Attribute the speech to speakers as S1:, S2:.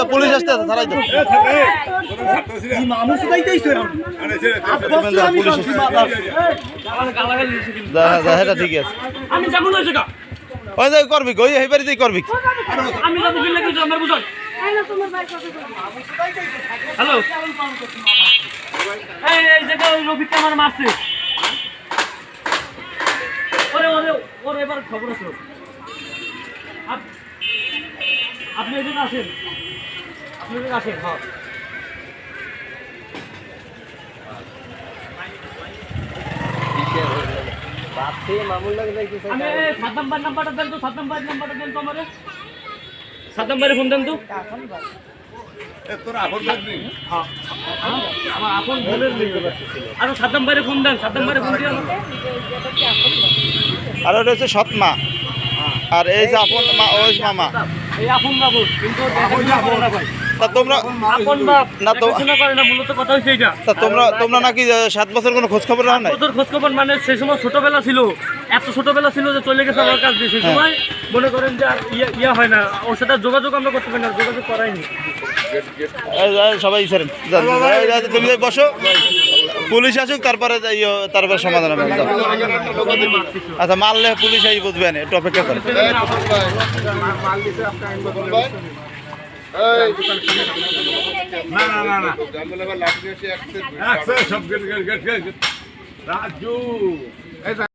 S1: police আসতে ছাড়াই দাও ঠিক আছে ওই যে করবি ওই এই বাড়িতেই করবি
S2: হ্যালো এই জায়গা ওই রফিকটা আমার মারছে ওরে ওরে ওরে এবার খবর আছে আপনি এদিকে আসেন হ্যাঁ সাদ্দাম নাম্বারটা দেন তো সাদ্দাম ভাইয়ের নাম্বারটা দেন তো আমারে সাদ্দাম ভাইয়ের ফোন দেন তো আমার আপন বোনের আর সাদ্দাম ভাইয়ের ফোন দেন সাদ্দাম ভাইয়ের ফোন দিয়ে
S1: আর ওটা হচ্ছে সৎমা আর এই যে আপন মা ওই মামা
S2: এই আপন বাবু কিন্তু দেখাশোনা না ভাই
S1: তা তোমরা
S2: আপন বাপ
S1: না তো
S2: দেখাশোনা করে না মূলত কথা হচ্ছে এইটা
S1: তা তোমরা নাকি 7 বছর কোনো খোঁজ খবর রাখো না
S2: খোঁজ খবর মানে সেই সময় ছোটবেলা ছিল এত ছোটবেলা ছিল যে চলে গেছে আমার কাছ দিয়ে সেই সময় মনে করেন যে আর ইয়া হয় না ওর সাথে যোগাযোগ আমরা করতে পারি না যোগাযোগ করাইনি
S1: সবাই ছেড়েন তুমি বসো পুলিশ আসুক তারপরে সমাধান হবে আচ্ছা মারলে পুলিশ এই বুঝবে না একটু অপেক্ষা করে
S3: না